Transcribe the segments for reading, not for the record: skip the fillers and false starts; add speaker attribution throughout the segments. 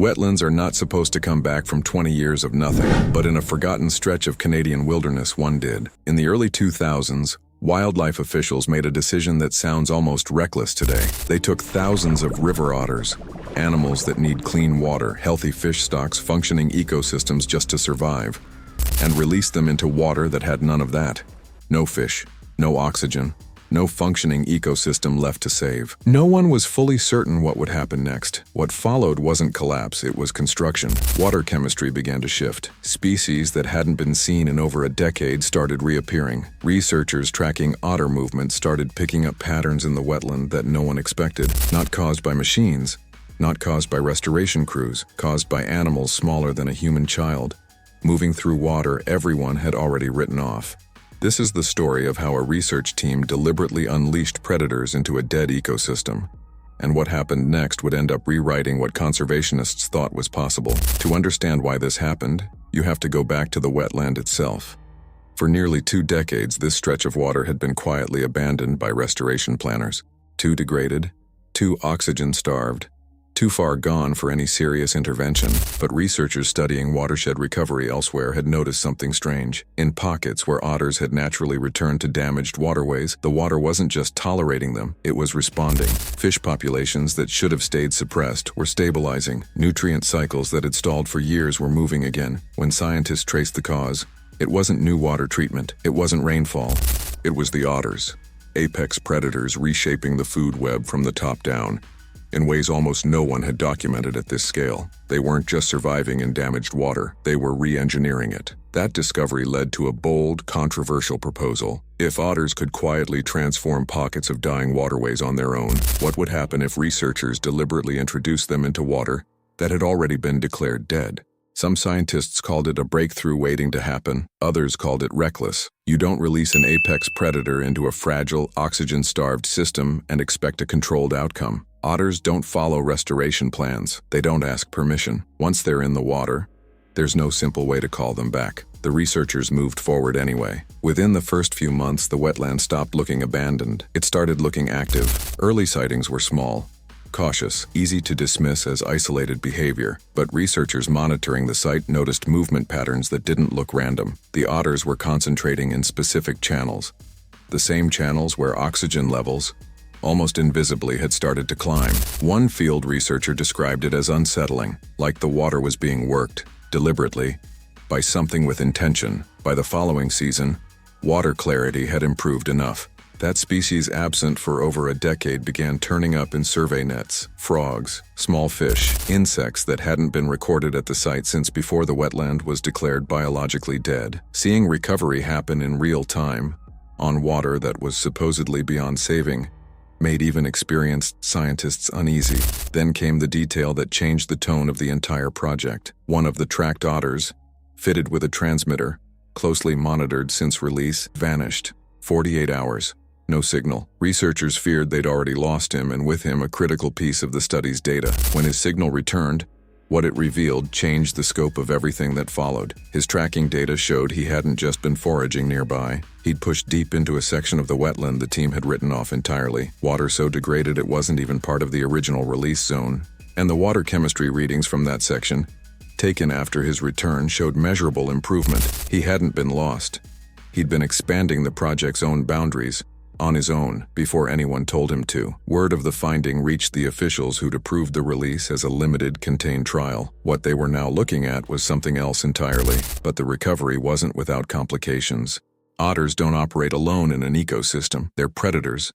Speaker 1: Wetlands are not supposed to come back from 20 years of nothing, but in a forgotten stretch of Canadian wilderness, one did. In the early 2000s, wildlife officials made a decision that sounds almost reckless today. They took thousands of river otters, animals that need clean water, healthy fish stocks, functioning ecosystems just to survive, and released them into water that had none of that. No fish, no oxygen, no functioning ecosystem left to save. No one was fully certain what would happen next. What followed wasn't collapse, it was construction. Water chemistry began to shift. Species that hadn't been seen in over a decade started reappearing. Researchers tracking otter movements started picking up patterns in the wetland that no one expected, not caused by machines, not caused by restoration crews, caused by animals smaller than a human child, moving through water everyone had already written off. This is the story of how a research team deliberately unleashed predators into a dead ecosystem. And what happened next would end up rewriting what conservationists thought was possible. To understand why this happened, you have to go back to the wetland itself. For nearly 2 decades, this stretch of water had been quietly abandoned by restoration planners. Too degraded, too oxygen-starved, too far gone for any serious intervention, but researchers studying watershed recovery elsewhere had noticed something strange. In pockets where otters had naturally returned to damaged waterways, the water wasn't just tolerating them, it was responding. Fish populations that should have stayed suppressed were stabilizing. Nutrient cycles that had stalled for years were moving again. When scientists traced the cause, it wasn't new water treatment, it wasn't rainfall, it was the otters. Apex predators reshaping the food web from the top down, in ways almost no one had documented at this scale. They weren't just surviving in damaged water, they were re-engineering it. That discovery led to a bold, controversial proposal. If otters could quietly transform pockets of dying waterways on their own, what would happen if researchers deliberately introduced them into water that had already been declared dead? Some scientists called it a breakthrough waiting to happen, others called it reckless. You don't release an apex predator into a fragile, oxygen-starved system and expect a controlled outcome. Otters don't follow restoration plans. They don't ask permission. Once they're in the water, there's no simple way to call them back. The researchers moved forward anyway. Within the first few months, the wetland stopped looking abandoned. It started looking active. Early sightings were small, cautious, easy to dismiss as isolated behavior, but researchers monitoring the site noticed movement patterns that didn't look random. The otters were concentrating in specific channels, the same channels where oxygen levels, almost invisibly, had started to climb. One field researcher described it as unsettling, like the water was being worked, deliberately, by something with intention. By the following season, water clarity had improved enough. That species absent for over a decade began turning up in survey nets. Frogs, small fish, insects that hadn't been recorded at the site since before the wetland was declared biologically dead. Seeing recovery happen in real time, on water that was supposedly beyond saving, made even experienced scientists uneasy. Then came the detail that changed the tone of the entire project. One of the tracked otters, fitted with a transmitter, closely monitored since release, vanished. 48 hours. No signal. Researchers feared they'd already lost him, and with him a critical piece of the study's data. When his signal returned, what it revealed changed the scope of everything that followed. His tracking data showed he hadn't just been foraging nearby. He'd pushed deep into a section of the wetland the team had written off entirely. Water so degraded it wasn't even part of the original release zone. And the water chemistry readings from that section, taken after his return, showed measurable improvement. He hadn't been lost. He'd been expanding the project's own boundaries, on his own, before anyone told him to. Word of the finding reached the officials who'd approved the release as a limited, contained trial. What they were now looking at was something else entirely, but the recovery wasn't without complications. Otters don't operate alone in an ecosystem, they're predators.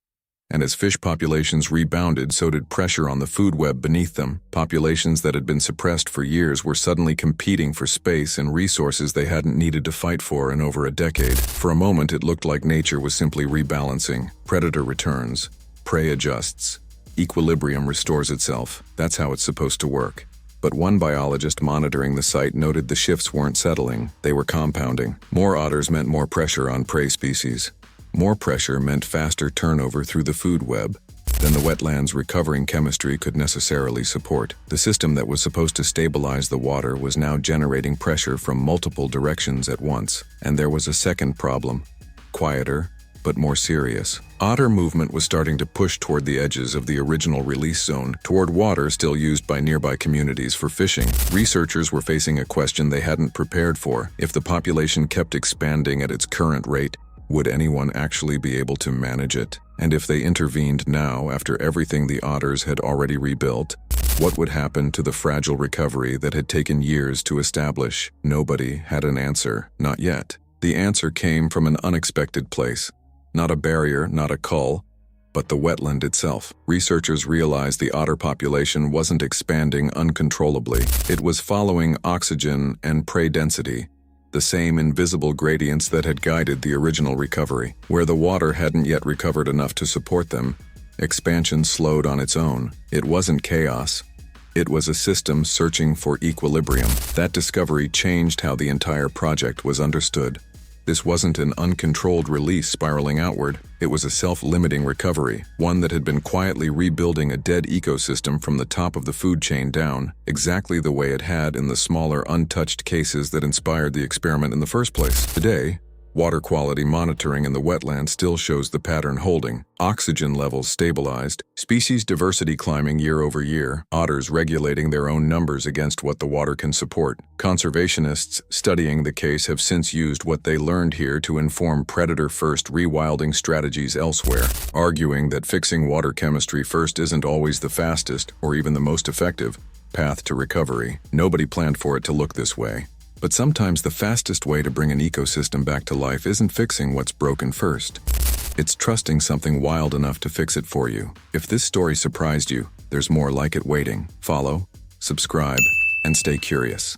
Speaker 1: And as fish populations rebounded, so did pressure on the food web beneath them. Populations that had been suppressed for years were suddenly competing for space and resources they hadn't needed to fight for in over a decade. For a moment, it looked like nature was simply rebalancing. Predator returns, prey adjusts, equilibrium restores itself. That's how it's supposed to work. But one biologist monitoring the site noted the shifts weren't settling, they were compounding. More otters meant more pressure on prey species. More pressure meant faster turnover through the food web than the wetland's recovering chemistry could necessarily support. The system that was supposed to stabilize the water was now generating pressure from multiple directions at once. And there was a second problem. Quieter, but more serious. Otter movement was starting to push toward the edges of the original release zone, toward water still used by nearby communities for fishing. Researchers were facing a question they hadn't prepared for. If the population kept expanding at its current rate, would anyone actually be able to manage it? And if they intervened now, after everything the otters had already rebuilt, what would happen to the fragile recovery that had taken years to establish? Nobody had an answer, not yet. The answer came from an unexpected place. Not a barrier, not a cull, but the wetland itself. Researchers realized the otter population wasn't expanding uncontrollably. It was following oxygen and prey density, the same invisible gradients that had guided the original recovery. Where the water hadn't yet recovered enough to support them, expansion slowed on its own. It wasn't chaos. It was a system searching for equilibrium. That discovery changed how the entire project was understood. This wasn't an uncontrolled release spiraling outward. It was a self-limiting recovery, one that had been quietly rebuilding a dead ecosystem from the top of the food chain down, exactly the way it had in the smaller, untouched cases that inspired the experiment in the first place. Today, water quality monitoring in the wetland still shows the pattern holding. Oxygen levels stabilized, species diversity climbing year over year, otters regulating their own numbers against what the water can support. Conservationists studying the case have since used what they learned here to inform predator-first rewilding strategies elsewhere, arguing that fixing water chemistry first isn't always the fastest, or even the most effective, path to recovery. Nobody planned for it to look this way. But sometimes the fastest way to bring an ecosystem back to life isn't fixing what's broken first. It's trusting something wild enough to fix it for you. If this story surprised you, there's more like it waiting. Follow, subscribe, and stay curious.